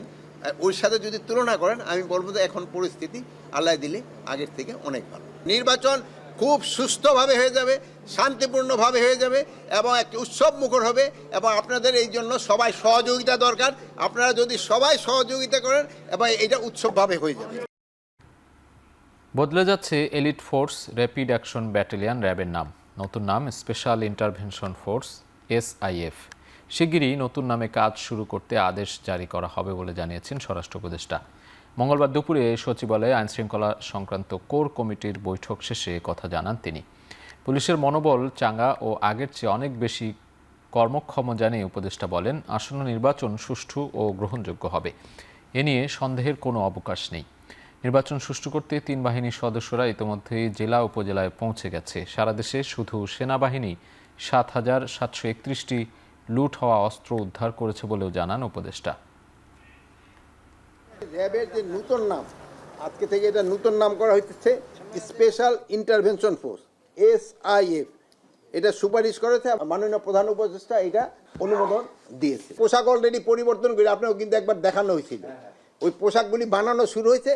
ওর সাথে যদি তুলনা করেন, আমি বলবো যে এখন পরিস্থিতি আল্লাহ দিলে আগের থেকে অনেক ভালো। নির্বাচন খুব সুস্থভাবে হয়ে যাবে, শান্তিপূর্ণভাবে হয়ে যাবে এবং একটি উৎসব মুখর হবে। এবং আপনাদের এই জন্য সবাই সহযোগিতা দরকার। আপনারা যদি সবাই সহযোগিতা করেন এবং এটা উৎসবভাবে হয়ে যাবে। বদলে যাচ্ছে elite force rapid action battalion র্যাবের নাম। নতুন নাম স্পেশাল ইন্টারভেনশন ফোর্স SIF। শিগগিরই নতুন নামে কাজ শুরু করতে আদেশ জারি করা হবে বলে জানিয়েছেন স্বরাষ্ট্র উপদেষ্টা। মঙ্গলবার দুপুরে সচিবালয়ে আইনশৃঙ্খলা সংক্রান্ত কোর কমিটির বৈঠক শেষে কথা জানান তিনি। পুলিশের মনোবল চাঙ্গা ও আগের চেয়ে অনেক বেশি কর্মক্ষম জানিয়ে উপদেষ্টা বলেন, আসন্ন নির্বাচন সুষ্ঠু ও গ্রহণযোগ্য হবে। এ নিয়ে সন্দেহের কোনো অবকাশ নেই। নির্বাচন সুষ্ঠু করতে 3 বাহিনীর সদস্যরা ইতিমধ্যেই জেলা উপজেলায় পৌঁছে গেছে। সারা দেশে শুধু সেনাবাহিনী 7,731টি লুট হওয়া অস্ত্র উদ্ধার করেছে বলেও জানান উপদেষ্টা। র্যাবের যে নতুন নাম, আজকে থেকে এটা নতুন নাম করা হইতেছে স্পেশাল ইন্টারভেনশন ফোর্স SIF। এটা সুপারিশ করেছে মাননীয় প্রধান উপদেষ্টা, এটা অনুমোদন দিয়েছে। পোশাক অলরেডি পরিবর্তন করে আপনাকে কিন্তু একবার দেখানো হয়েছিল, ওই পোশাকগুলি বানানো শুরু হয়েছে।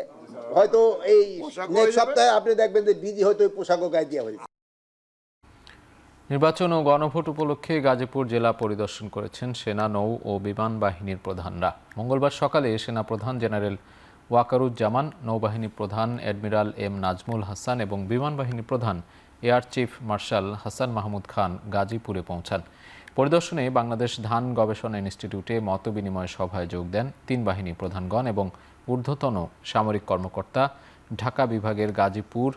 হয়তো এই নেক্সট সপ্তাহে আপনি দেখবেন যে ডিজি হয়তো ওই পোশাকও গায়ে দেওয়া হয়েছে। নির্বাচন ও গণভোট উপলক্ষে গাজীপুর জেলা পরিদর্শন করেছেন সেনা, নৌ ও বিমান বাহিনীর প্রধানরা। মঙ্গলবার সকালে সেনা প্রধান জেনারেল ওয়াকারুজ্জামান, নৌবাহিনী প্রধান অ্যাডমিরাল M নাজমুল হাসান এবং বিমান বাহিনী প্রধান air chief marshal Hasan Mahmud Khan গাজীপুরে পৌঁছান। পরিদর্শনে বাংলাদেশ ধান গবেষণা ইনস্টিটিউটে মতবিনিময় সভায় যোগ দেন 3 বাহিনী প্রধানগণ এবং ঊর্ধ্বতন সামরিক কর্মকর্তা। ঢাকা বিভাগের গাজীপুর,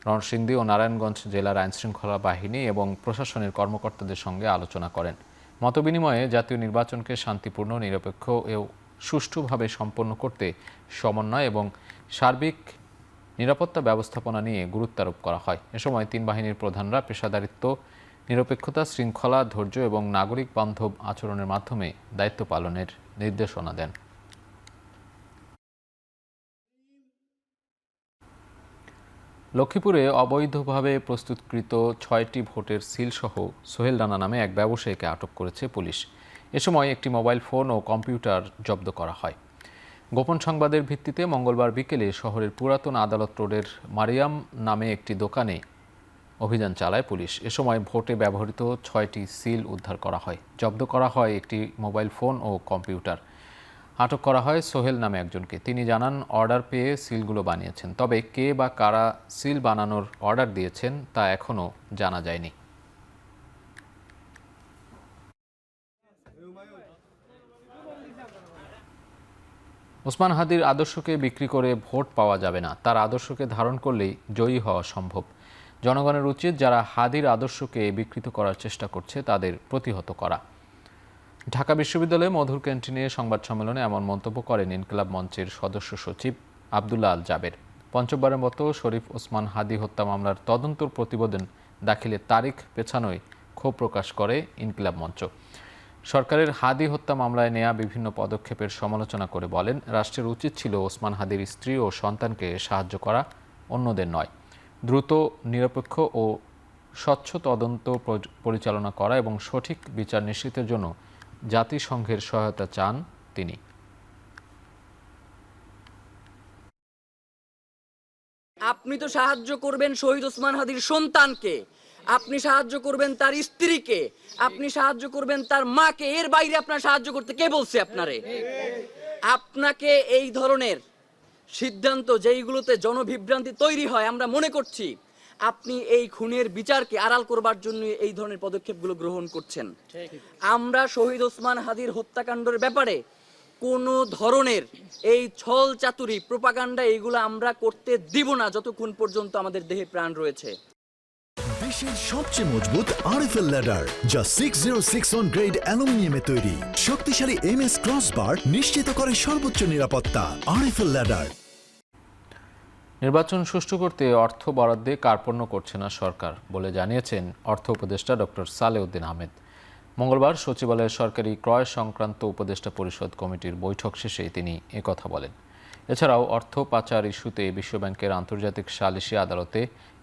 নরসিংদী ও নারায়ণগঞ্জ জেলার আইনশৃঙ্খলা বাহিনী এবং প্রশাসনের কর্মকর্তাদের সঙ্গে আলোচনা করেন। মতবিনিময়ে জাতীয় নির্বাচনকে শান্তিপূর্ণ, নিরপেক্ষ ও সুষ্ঠুভাবে সম্পন্ন করতে সমন্বয় এবং সার্বিক নিরাপত্তা ব্যবস্থাপনা নিয়ে গুরুত্বারোপ করা হয়। এ সময় 3 বাহিনীর প্রধানরা পেশাদারিত্ব, নিরপেক্ষতা, শৃঙ্খলা, ধৈর্য এবং নাগরিক বান্ধব আচরণের মাধ্যমে দায়িত্ব পালনের নির্দেশনা দেন। লক্ষ্মীপুরে অবৈধভাবে প্রস্তুতকৃত 6টি ভোটের সিলসহ সোহেল রানা নামে এক ব্যবসায়ীকে আটক করেছে পুলিশ। এ সময় একটি মোবাইল ফোন ও কম্পিউটার জব্দ করা হয়। গোপন সংবাদের ভিত্তিতে মঙ্গলবার বিকেলে শহরের পুরাতন আদালত রোডের মারিয়াম নামে একটি দোকানে অভিযান চালায় পুলিশ। এ সময় ভোটে ব্যবহৃত 6টি সিল উদ্ধার করা হয়। জব্দ করা হয় একটি মোবাইল ফোন ও কম্পিউটার। আটক করা হয় সোহেল নামে একজনকে। তিনি জানান, অর্ডার পেয়ে সিলগুলো বানিয়েছেন, তবে কে বা কারা সিল বানানোর অর্ডার দিয়েছেন তা এখনও জানা যায়নি। ওসমান হাদির আদর্শকে বিক্রি করে ভোট পাওয়া যাবে না, তার আদর্শকে ধারণ করলেই জয়ী হওয়া সম্ভব। জনগণের উচিত যারা হাদির আদর্শকে বিকৃত করার চেষ্টা করছে তাদের প্রতিহত করা। ঢাকা বিশ্ববিদ্যালয়ে মধুর ক্যান্টিনে সংবাদ সম্মেলনে এমন মন্তব্য করেন ইনকিলাব মঞ্চের সদস্য সচিব আব্দুল্লাহ আল জাবের। পঞ্চমবারের মতো শরীফ ওসমান হাদি হত্যা মামলার তদন্তর প্রতিবেদন দাখিলের তারিখ পেছানোয় ক্ষোভ প্রকাশ করে ইনকিলাব মঞ্চ। সরকারের হাদি হত্যা মামলায় নেয়া বিভিন্ন পদক্ষেপের সমালোচনা করে বলেন, রাষ্ট্রের উচিত ছিল ওসমান হাদির স্ত্রী ও সন্তানকে সাহায্য করা, অন্যদের নয়। দ্রুত, নিরপেক্ষ ও স্বচ্ছ তদন্ত পরিচালনা করা এবং সঠিক বিচার নিশ্চিতের জন্য জাতিসংঘের সহায়তা চান তিনি। আপনি তো সাহায্য করবেন শহীদ ওসমান হাদির সন্তানকে, আপনি সাহায্য করবেন তার স্ত্রীকে, আপনি সাহায্য করবেন তার মাকে, এর বাইরে আপনার সাহায্য করতে কে বলছে আপনারে? আপনাকে এই ধরনের সিদ্ধান্ত যেইগুলোতে জনবিভ্রান্তি তৈরি হয়, আমরা মনে করছি আপনি এই খুনের বিচারকে আড়াল করবার জন্য এই ধরনের পদক্ষেপগুলো গ্রহণ করছেন। আমরা শহীদ ওসমান হাদির হত্যাকাণ্ডের ব্যাপারে কোনো ধরনের এই ছল চাতুরি, প্রোপাগান্ডা, এইগুলো আমরা করতে দিব না যতক্ষণ পর্যন্ত আমাদের দেহে প্রাণ রয়েছে। দেশের সবচেয়ে মজবুত আরএফএল ল্যাডার, যা 6061 গ্রেড অ্যালুমিনিয়ামে তৈরি। শক্তিশালী MS ক্রসবার নিশ্চিত করে সর্বোচ্চ নিরাপত্তা। RFL ladder. নির্বাচন সুষ্ঠু করতে অর্থ বরাদ্দে কার্পণ্য করছে না সরকার বলে জানিয়েছেন অর্থ উপদেষ্টা ডক্টর সালেউদ্দিন আহমেদ। মঙ্গলবার সচিবালয়ের সরকারি ক্রয় সংক্রান্ত উপদেষ্টা পরিষদ কমিটির বৈঠক শেষে তিনি একথা বলেন। এছাড়াও অর্থ পাচার ইস্যুতে বিশ্বব্যাংকের আন্তর্জাতিক সালিসি আদালতে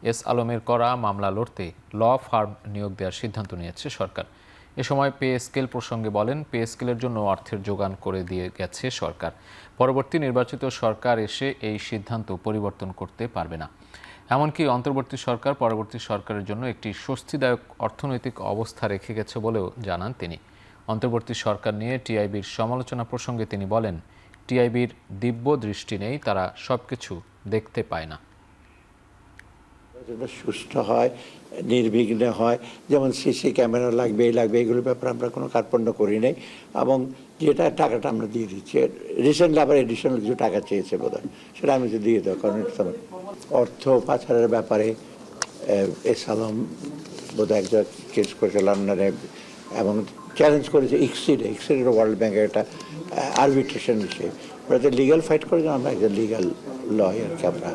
এস আলমের করা মামলা লড়তে ল ফার্ম নিয়োগ দেওয়ার সিদ্ধান্ত নিয়েছে সরকার। এ সময় পে স্কেল প্রসঙ্গে বলেন, পে স্কেলের জন্য অর্থের যোগান করে দিয়ে গেছে সরকার। পরবর্তী নির্বাচিত সরকার এসে এই সিদ্ধান্ত পরিবর্তন করতে পারবে না। এমনকি অন্তর্বর্তী সরকার পরবর্তী সরকারের জন্য একটি স্বস্তিদায়ক অর্থনৈতিক অবস্থা রেখে গেছে বলেও জানান তিনি। অন্তর্বর্তী সরকার নিয়ে টিআইবির সমালোচনা প্রসঙ্গে তিনি বলেন, টিআইবির দিব্য দৃষ্টি নেই, তারা সবকিছু দেখতে পায় না। সুষ্ঠু হয়, নির্বিঘ্নে হয়, যেমন সিসি ক্যামেরা লাগবে এই লাগবে, এগুলোর ব্যাপারে আমরা কোনো কার্পণ্য করি নাই এবং যেটা টাকাটা আমরা দিয়ে দিচ্ছি। রিসেন্টলি আবার এডিশনাল কিছু টাকা চেয়েছে বোধহয়, সেটা আমি তো দিয়ে দেবো, কারণ অর্থ পাচারের ব্যাপারে এসালাম বোধহয় একজন কেস করেছে লন্ডনে এবং চ্যালেঞ্জ করেছে এক্সিডের ওয়ার্ল্ড ব্যাংকের একটা আরবিট্রেশন বিষয়ে। ওরা যে লিগাল ফাইট করে, আমরা একজন লিগাল লয়ারকে আমরা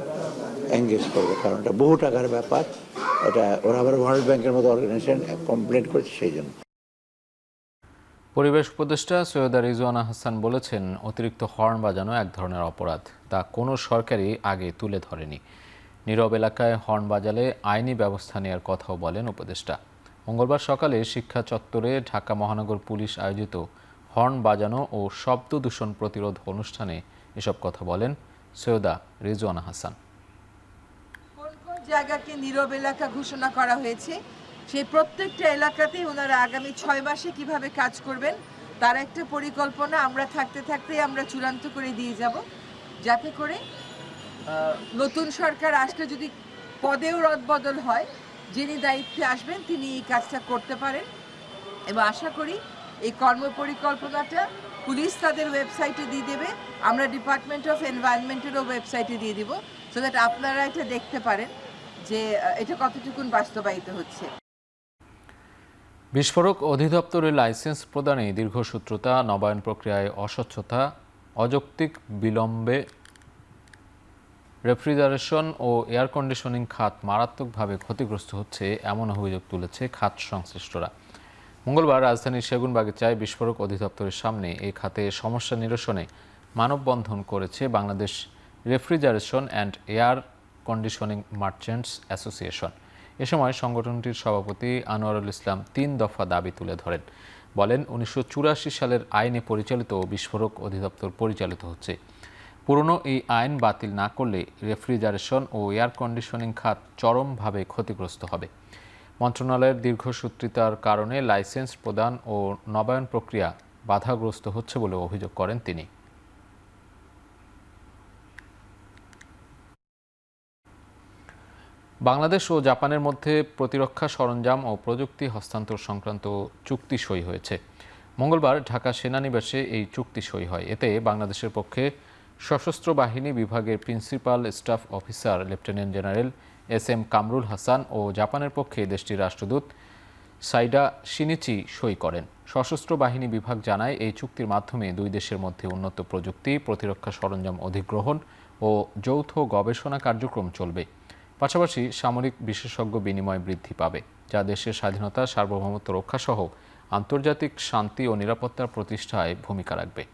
এঙ্গেজ করবো, কারণ এটা বহু টাকার ব্যাপার। এটা ওরা আবার ওয়ার্ল্ড ব্যাংকের মতো অর্গানাইজেশন কমপ্লেন করেছে সেই জন্য। পরিবেশ উপদেষ্টা সৈয়দা রিজওয়ানা হাসান বলেছেন, অতিরিক্ত হর্ন বাজানো এক ধরনের অপরাধ, তা কোনো সরকারই আগে তুলে ধরেনি। নীরব এলাকায় হর্ন বাজালে আইনি ব্যবস্থা নেওয়ার কথাও বলেন উপদেষ্টা। মঙ্গলবার সকালে শিক্ষা চত্বরে ঢাকা মহানগর পুলিশ আয়োজিত হর্ন বাজানো ও শব্দ দূষণ প্রতিরোধ অনুষ্ঠানে এসব কথা বলেন সৈয়দা রিজওয়ানা হাসান। কোন কোন জায়গাকে নীরব এলাকা ঘোষণা করা হয়েছে, সেই প্রত্যেকটা এলাকাতেই ওনারা আগামী 6 মাসে কিভাবে কাজ করবেন তার একটা পরিকল্পনা আমরা থাকতে থাকতেই আমরা চূড়ান্ত করে দিয়ে যাব, যাতে করে নতুন সরকার আসলে যদি পদেও রদবদল হয়, যিনি দায়িত্বে আসবেন তিনি এই কাজটা করতে পারেন। এবং আশা করি এই কর্মপরিকল্পনাটা পুলিশ তাদের ওয়েবসাইটে দিয়ে দেবে, আমরা ডিপার্টমেন্ট অফ এনভায়রনমেন্টেরও ওয়েবসাইটে দিয়ে দিব, সো দ্যাট আপনারা এটা দেখতে পারেন যে এটা কতটুকুন বাস্তবায়িত হচ্ছে। বিস্ফোরক অধিদপ্তরের লাইসেন্স প্রদানে দীর্ঘসূত্রতা, নবায়ন প্রক্রিয়ায় অস্বচ্ছতা, অযৌক্তিক বিলম্বে রেফ্রিজারেশন ও এয়ার কন্ডিশনিং খাত মারাত্মকভাবে ক্ষতিগ্রস্ত হচ্ছে, এমন অভিযোগ তুলেছে খাত সংশ্লিষ্টরা। মঙ্গলবার রাজধানীর সেগুনবাগিচায় বিস্ফোরক অধিদপ্তরের সামনে এই খাতে সমস্যা নিরসনে মানববন্ধন করেছে Bangladesh refrigeration and air conditioning merchants association. এ সময় সংগঠনটির সভাপতি আনোয়ারুল ইসলাম 3 দফা দাবি তুলে ধরেন। বলেন, 1984 সালের আইনে পরিচালিত বিস্ফোরক অধিদপ্তর পরিচালিত হচ্ছে। পুরনো এই আইন বাতিল না করলে রেফ্রিজারেশন ও এয়ার কন্ডিশনিং খাত চরমভাবে ক্ষতিগ্রস্ত হবে। মন্ত্রণালয়ের দীর্ঘসূত্রিতার কারণে লাইসেন্স প্রদান ও নবায়ন প্রক্রিয়া বাধাগ্রস্ত হচ্ছে বলে অভিযোগ করেন তিনি। বাংলাদেশ ও জাপানের মধ্যে প্রতিরক্ষা সরঞ্জাম ও প্রযুক্তি হস্তান্তর সংক্রান্ত চুক্তি সই হয়েছে। মঙ্গলবার ঢাকা সেনানিবাসে এই চুক্তি সই হয়। এতে বাংলাদেশের পক্ষে সশস্ত্র বাহিনী বিভাগের principal staff officer lieutenant general SM Kamrul Hasan ও জাপানের পক্ষে দেশটির রাষ্ট্রদূত সাইডা শিনিচি সই করেন। সশস্ত্র বাহিনী বিভাগ জানায়, এই চুক্তির মাধ্যমে দুই দেশের মধ্যে উন্নত প্রযুক্তি, প্রতিরক্ষা সরঞ্জাম অধিগ্রহণ ও যৌথ গবেষণা কার্যক্রম চলবে। পাশাপাশি সামরিক বিশেষজ্ঞ বিনিময় বৃদ্ধি পাবে, যা দেশের স্বাধীনতা, সার্বভৌমত্ব রক্ষাসহ আন্তর্জাতিক শান্তি ও নিরাপত্তার প্রতিষ্ঠায় ভূমিকা রাখবে।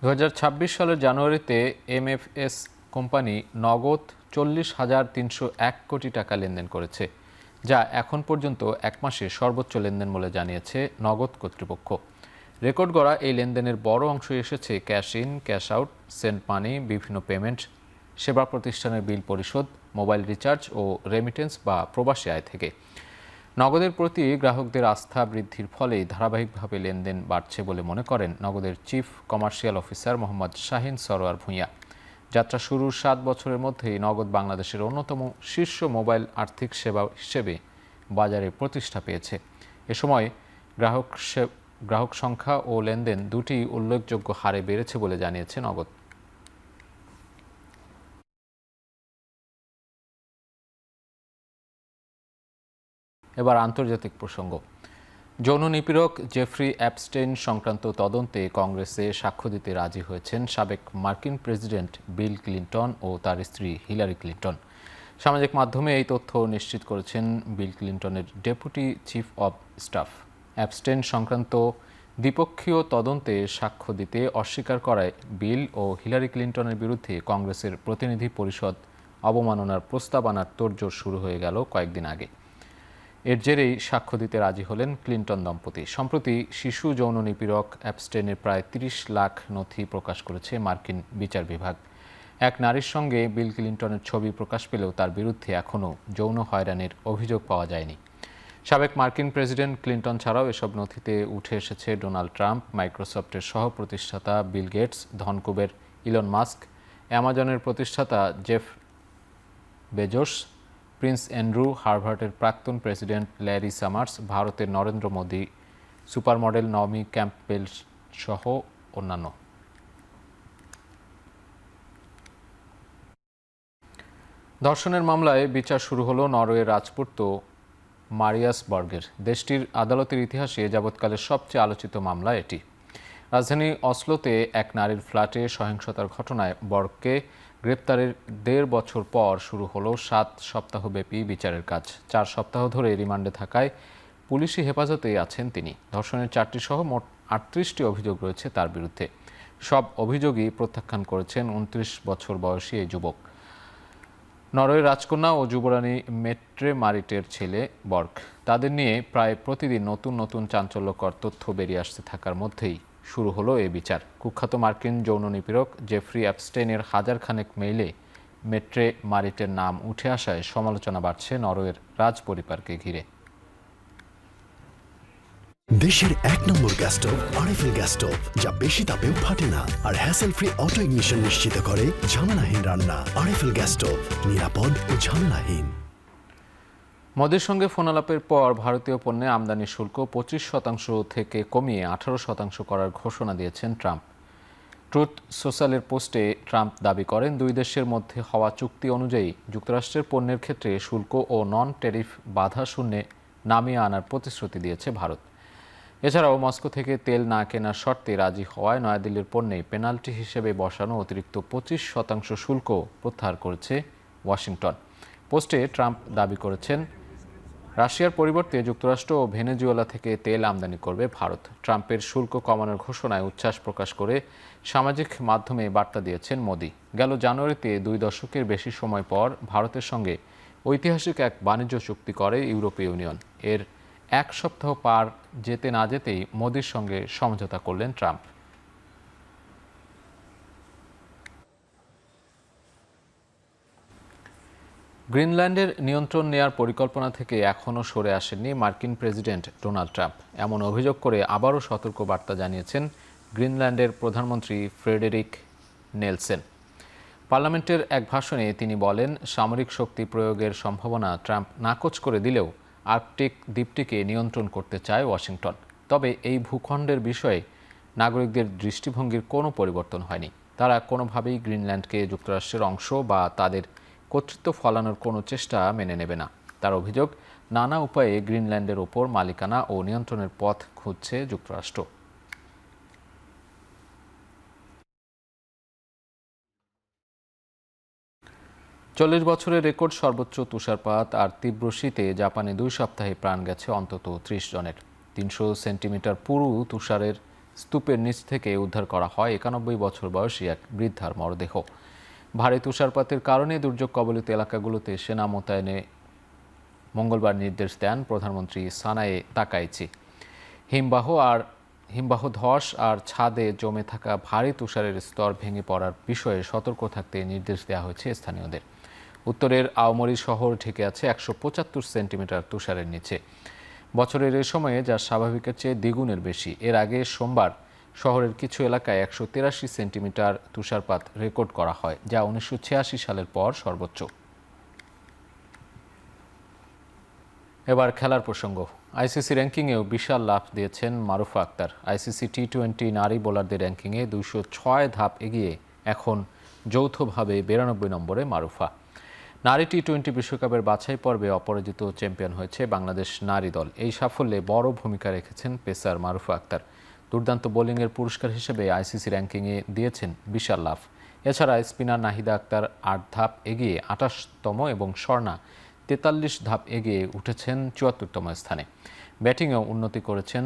(2026) সালের জানুয়ারিতে MFS কোম্পানি নগদ 40,301 কোটি টাকা লেনদেন করেছে, যা এখন পর্যন্ত এক মাসে সর্বোচ্চ লেনদেন বলে জানিয়েছে নগদ কর্তৃপক্ষ। রেকর্ড গড়া এই লেনদেনের বড় অংশ এসেছে cash in, cash out, send money, বিভিন্ন পেমেন্ট, সেবা প্রতিষ্ঠানের বিল পরিশোধ, মোবাইল রিচার্জ ও রেমিটেন্স বা প্রবাসী আয় থেকে। নগদের প্রতি গ্রাহকদের আস্থা বৃদ্ধির ফলেই ধারাবাহিকভাবে লেনদেন বাড়ছে বলে মনে করেন নগদের chief commercial officer Mohammad Shahin Sarwar Bhuiyan. যাত্রা শুরুর 7 বছরের মধ্যেই নগদ বাংলাদেশের অন্যতম শীর্ষ মোবাইল আর্থিক সেবা হিসেবে বাজারে প্রতিষ্ঠা পেয়েছে। এ সময় গ্রাহক সংখ্যা ও লেনদেন দুটি উল্লেখযোগ্য হারে বেড়েছে বলে জানিয়েছে নগদ। এবার আন্তর্জাতিক প্রসঙ্গ। যৌন নিপীড়ক জেফ্রি অ্যাপস্টেইন সংক্রান্ত তদন্তে কংগ্রেসে সাক্ষ্য দিতে রাজি হয়েছেন সাবেক মার্কিন প্রেসিডেন্ট বিল ক্লিন্টন ও তার স্ত্রী হিলারি ক্লিন্টন। সামাজিক মাধ্যমে এই তথ্য নিশ্চিত করেছেন বিল ক্লিন্টনের deputy chief of staff. Epstein সংক্রান্ত দ্বিপক্ষীয় তদন্তে সাক্ষ্য দিতে অস্বীকার করায় বিল ও হিলারি ক্লিন্টনের বিরুদ্ধে কংগ্রেসের প্রতিনিধি পরিষদ অবমাননার প্রস্তাব আনার তোড়জোড় শুরু হয়ে গেল কয়েকদিন আগে। এর জেরেই সাক্ষ্য দিতে রাজি হলেন ক্লিন্টন দম্পতি। সম্প্রতি শিশু যৌন নিপীড়ক অ্যাপস্টেনের প্রায় ৩০ লাখ নথি প্রকাশ করেছে মার্কিন বিচার বিভাগ। এক নারীর সঙ্গে বিল ক্লিন্টনের ছবি প্রকাশ পেলেও তার বিরুদ্ধে এখনও যৌন হয়রানির অভিযোগ পাওয়া যায়নি। সাবেক মার্কিন প্রেসিডেন্ট ক্লিন্টন ছাড়াও এসব নথিতে উঠে এসেছে ডোনাল্ড ট্রাম্প, মাইক্রোসফটের সহ প্রতিষ্ঠাতা বিল গেটস, ধনকুবের ইলন মাস্ক, অ্যামাজনের প্রতিষ্ঠাতা জেফ বেজোস, প্রিন্স অ্যান্ড্রু, হার্ভার্ডের প্রাক্তন প্রেসিডেন্ট ল্যারি সামার্স, ভারতের Narendra Modi, supermodel Naomi Campbell সহ অন্যান্য। ধর্ষণের মামলায় বিচার শুরু হলো নরওয়ের রাজপুত্র মারিয়াসবার্গের। দেশটির আদালতের ইতিহাসে যাবৎকালের সবচেয়ে আলোচিত মামলা এটি। রাজধানী অসলোতে এক নারীর ফ্ল্যাটে সহিংসতার ঘটনায় বর্গকে গ্রেপ্তারের ১.৫ বছর পর শুরু হলো ৭ সপ্তাহব্যাপী বিচারের কাজ। ৪ সপ্তাহ ধরে রিমান্ডে থাকায় পুলিশি হেফাজতেই আছেন তিনি। ধর্ষণের ৪টি সহ মোট ৩৮টি অভিযোগ রয়েছে তার বিরুদ্ধে। সব অভিযোগই প্রত্যাখ্যান করেছেন ২৯ বছর বয়সী এই যুবক। নরওয়ের রাজকন্যা ও যুবরানী মেট্রে মারিটের ছেলে বর্গ। তাদের নিয়ে প্রায় প্রতিদিন নতুন নতুন চাঞ্চল্যকর তথ্য বেরিয়ে আসতে থাকার মধ্যেই শুরু হলো এই বিচার। কুখ্যাত মার্কিন যৌন নিপীড়ক জেফ্রি অ্যাপস্টেইনের হাজারখানেক মেইলে মেট্রে মারিটের নাম উঠে আসায় সমালোচনা বাড়ছে নরওয়ের রাজ পরিবারকে ঘিরে। দেশের ১ নম্বর gas stove RFL gas stove, যা বেশি তাপেও ফাটে না আর হ্যাসেল ফ্রি অটো ইগনিশন নিশ্চিত করে ঝামেলাহীন রান্না। আরএফএল গ্যাস স্টোভ, নিরাপদ ও ঝামেলাহীন। মোদির সঙ্গে ফোনালাপের পর ভারতীয় পণ্যে আমদানি শুল্ক ২৫% থেকে কমিয়ে ১৮% করার ঘোষণা দিয়েছেন ট্রাম্প। ট্রুথ সোশ্যালের পোস্টে ট্রাম্প দাবি করেন, দুই দেশের মধ্যে হওয়া চুক্তি অনুযায়ী যুক্তরাষ্ট্রের পণ্যের ক্ষেত্রে শুল্ক ও নন ট্যারিফ বাধা শূন্যে নামিয়ে আনার প্রতিশ্রুতি দিয়েছে ভারত। এছাড়াও মস্কো থেকে তেল না কেনার শর্তে রাজি হওয়ায় নয়াদিল্লির পণ্যে পেনাল্টি হিসেবে বসানো অতিরিক্ত ২৫% শুল্ক প্রত্যাহার করেছে ওয়াশিংটন। পোস্টে ট্রাম্প দাবি করেছেন, রাশিয়ার পরিবর্তে যুক্তরাষ্ট্র ও ভেনেজুয়েলা থেকে তেল আমদানি করবে ভারত। ট্রাম্পের শুল্ক কমানোর ঘোষণায় উচ্ছ্বাস প্রকাশ করে সামাজিক মাধ্যমে বার্তা দিয়েছেন মোদি। গেল জানুয়ারিতে ২ দশকের বেশি সময় পর ভারতের সঙ্গে ঐতিহাসিক এক বাণিজ্য চুক্তি করে ইউরোপীয় ইউনিয়ন। এর ১ সপ্তাহ পার যেতে না যেতেই মোদির সঙ্গে সমঝোতা করলেন ট্রাম্প। গ্রিনল্যান্ডের নিয়ন্ত্রণ নেয়ার পরিকল্পনা থেকে এখনও সরে আসেননি মার্কিন প্রেসিডেন্ট ডোনাল্ড ট্রাম্প। এমন অভিযোগ করে আবারও সতর্ক বার্তা জানিয়েছেন গ্রিনল্যান্ডের প্রধানমন্ত্রী ফ্রেডেরিক নেলসেন। পার্লামেন্টের এক ভাষণে তিনি বলেন, সামরিক শক্তি প্রয়োগের সম্ভাবনা ট্রাম্প নাকচ করে দিলেও আর্কটিক দ্বীপটিকে নিয়ন্ত্রণ করতে চায় ওয়াশিংটন। তবে এই ভূখণ্ডের বিষয়ে নাগরিকদের দৃষ্টিভঙ্গির কোনো পরিবর্তন হয়নি। তারা কোনোভাবেই গ্রিনল্যান্ডকে যুক্তরাষ্ট্রের অংশ বা তাদের কর্তৃত্ব ফলানোর কোনো চেষ্টা মেনে নেবে না। তার অভিযোগ, নানা উপায়ে গ্রিনল্যান্ডের ওপর মালিকানা ও নিয়ন্ত্রণের পথ খুঁজছে যুক্তরাষ্ট্র। চল্লিশ বছরের রেকর্ড সর্বোচ্চ তুষারপাত আর তীব্র শীতে জাপানে ২ সপ্তাহে প্রাণ গেছে অন্তত ৩০ জনের। ৩০০ সেন্টিমিটার পুরু তুষারের স্তূপের নিচ থেকে উদ্ধার করা হয় ৯১ বছর বয়সী এক বৃদ্ধার মরদেহ। ভারী তুষারপাতের কারণে দুর্যোগ কবলিত এলাকাগুলোতে সেনা মোতায়েনে মঙ্গলবার নির্দেশ দেন প্রধানমন্ত্রী সানায়ে তাকাইচি। হিমবাহ ধস আর ছাদে জমে থাকা ভারী তুষারের স্তর ভেঙে পড়ার বিষয়ে সতর্ক থাকতে নির্দেশ দেওয়া হয়েছে স্থানীয়দের। উত্তরের আওমরি শহর ঢেকে আছে ১৭৫ সেন্টিমিটার তুষারের নিচে। বছরের এ সময়ে যা স্বাভাবিকের চেয়ে দ্বিগুণের বেশি। এর আগে সোমবার শহরের কিছু এলাকায় ১৮৩ সেন্টিমিটার তুষারপাত রেকর্ড করা হয়, যা ১৯৮৬ সালের পর সর্বোচ্চ। এবার খেলার প্রসঙ্গ। আইসিসি র্যাঙ্কিংয়েও বিশাল লাফ দিয়েছেন মারুফা আক্তার। আইসিসি টি-20 নারী বোলারদের র্যাঙ্কিংয়ে ২০৬ ধাপ এগিয়ে এখন যৌথভাবে ৯২ নম্বরে মারুফা। নারী টি-20 বিশ্বকাপের বাছাই পর্বে অপরাজিত চ্যাম্পিয়ন হয়েছে বাংলাদেশ নারী দল। এই সাফল্যে বড় ভূমিকা রেখেছেন পেসার মারুফা আক্তার। দুর্দান্ত বোলিংয়ের পুরস্কার হিসেবে আইসিসি র্যাঙ্কিংয়ে দিয়েছেন বিশাল লাফ। এছাড়া স্পিনার নাহিদা আক্তার ৮ ধাপ এগিয়ে ২৮তম এবং স্বর্ণা ৪৩ ধাপ এগিয়ে উঠেছেন ৭৪তম স্থানে। ব্যাটিংয়েও উন্নতি করেছেন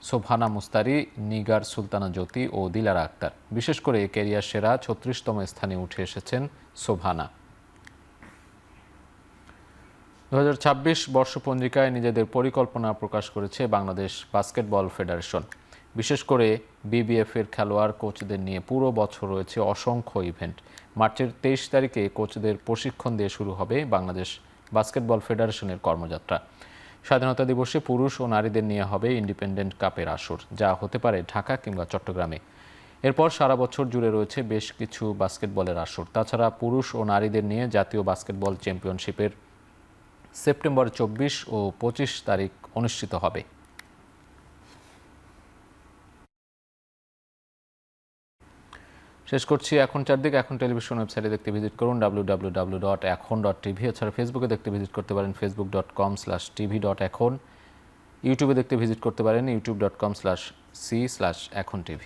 শোভানা মুস্তারি, নিগার সুলতানা জ্যোতি ও দিলারা আক্তার। বিশেষ করে ক্যারিয়ার সেরা ৩৬তম স্থানে উঠে এসেছেন শোভানা। 2026 বর্ষপঞ্জিকায় নিজেদের পরিকল্পনা প্রকাশ করেছে বাংলাদেশ বাস্কেটবল ফেডারেশন। বিশেষ করে বিবিএফ এর খেলোয়াড় কোচদের নিয়ে পুরো বছর রয়েছে অসংখ্য ইভেন্ট। মার্চের 23 তারিখে কোচদের প্রশিক্ষণ দিয়ে শুরু হবে বাংলাদেশ বাস্কেটবল ফেডারেশনের কর্মযাত্রা। স্বাধীনতা দিবসে পুরুষ ও নারীদের নিয়ে হবে ইন্ডিপেন্ডেন্ট কাপের আসর, যা হতে পারে ঢাকা কিংবা চট্টগ্রামে। এরপর সারা বছর জুড়ে রয়েছে বেশ কিছু বাস্কেটবলের আসর। তাছাড়া পুরুষ ও নারীদের নিয়ে জাতীয় বাস্কেটবল চ্যাম্পিয়নশিপের সেপ্টেম্বর 24 ও 25 তারিখ অনুষ্ঠিত হবে। শেষ করছি এখন চারদিক। এখন টেলিভিশন ওয়েবসাইটে দেখতে ভিজিট করুন www.ekhon.tv। এছাড়া ফেসবুকে দেখতে ভিজিট করতে পারেন facebook.com/tv.ekhon। ইউটিউবে দেখতে ভিজিট করতে পারেন youtube.com/c/ekhon tv।